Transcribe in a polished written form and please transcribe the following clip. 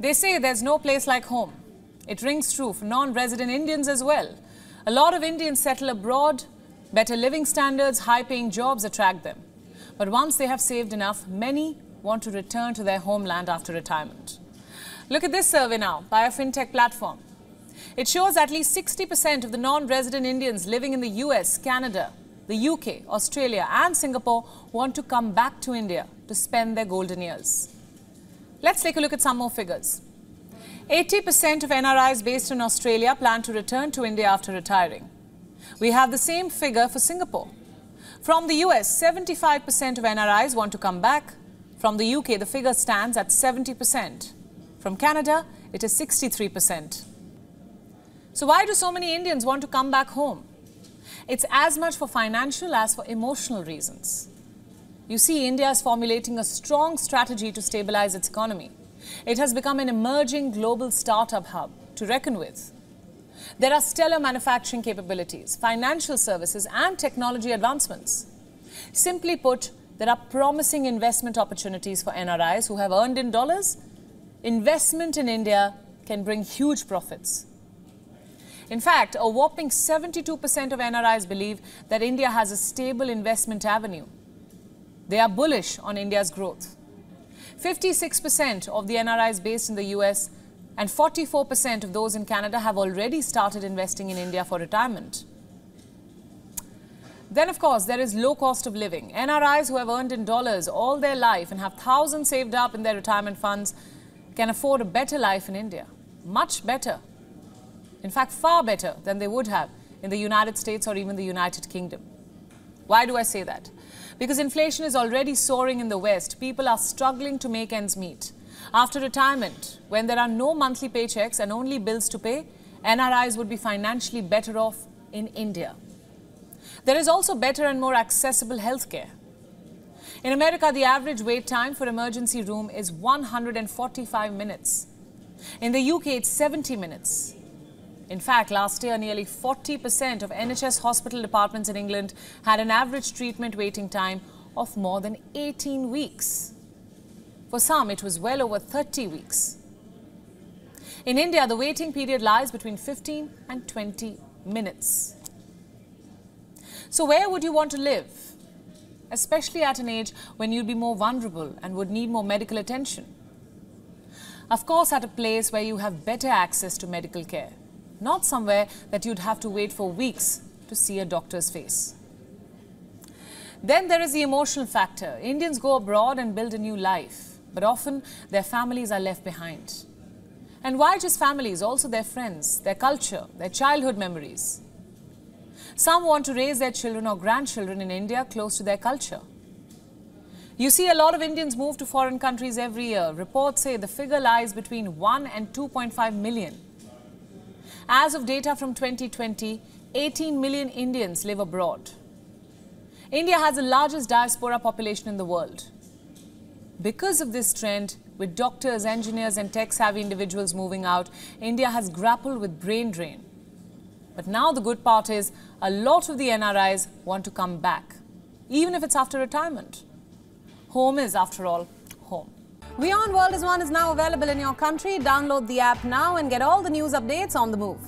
They say there's no place like home. It rings true for non-resident Indians as well. A lot of Indians settle abroad. Better living standards, high-paying jobs attract them. But once they have saved enough, many want to return to their homeland after retirement. Look at this survey now by a fintech platform. It shows at least 60% of the non-resident Indians living in the US, Canada, the UK, Australia and Singapore want to come back to India to spend their golden years. Let's take a look at some more figures. 80% of NRIs based in Australia plan to return to India after retiring. We have the same figure for Singapore. From the US, 75% of NRIs want to come back. From the UK, the figure stands at 70%. From Canada, it is 63%. So why do so many Indians want to come back home? It's as much for financial as for emotional reasons. You see, India is formulating a strong strategy to stabilize its economy. It has become an emerging global startup hub to reckon with. There are stellar manufacturing capabilities, financial services and technology advancements. Simply put, there are promising investment opportunities for NRIs who have earned in dollars. Investment in India can bring huge profits. In fact, a whopping 72% of NRIs believe that India has a stable investment avenue. They are bullish on India's growth. 56% of the NRIs based in the US and 44% of those in Canada have already started investing in India for retirement. Then, of course, there is low cost of living. NRIs who have earned in dollars all their life and have thousands saved up in their retirement funds can afford a better life in India. Much better. In fact, far better than they would have in the United States or even the United Kingdom. Why do I say that? Because inflation is already soaring in the West. People are struggling to make ends meet. After retirement, when there are no monthly paychecks and only bills to pay, NRIs would be financially better off in India. There is also better and more accessible healthcare. In America, the average wait time for emergency room is 145 minutes. In the UK, it's 70 minutes. In fact, last year, nearly 40% of NHS hospital departments in England had an average treatment waiting time of more than 18 weeks. For some, it was well over 30 weeks. In India, the waiting period lies between 15 and 20 minutes. So where would you want to live? Especially at an age when you'd be more vulnerable and would need more medical attention. Of course, at a place where you have better access to medical care. Not somewhere that you'd have to wait for weeks to see a doctor's face. Then there is the emotional factor. Indians go abroad and build a new life, but often their families are left behind. And why just families? Also their friends, their culture, their childhood memories. Some want to raise their children or grandchildren in India close to their culture. You see, a lot of Indians move to foreign countries every year. Reports say the figure lies between 1 and 2.5 million. As of data from 2020, 18 million Indians live abroad. India has the largest diaspora population in the world. Because of this trend, with doctors, engineers and tech-savvy individuals moving out, India has grappled with brain drain. But now the good part is, a lot of the NRIs want to come back, even if it's after retirement. Home is, after all, home. WION World is now available in your country. Download the app now and get all the news updates on the move.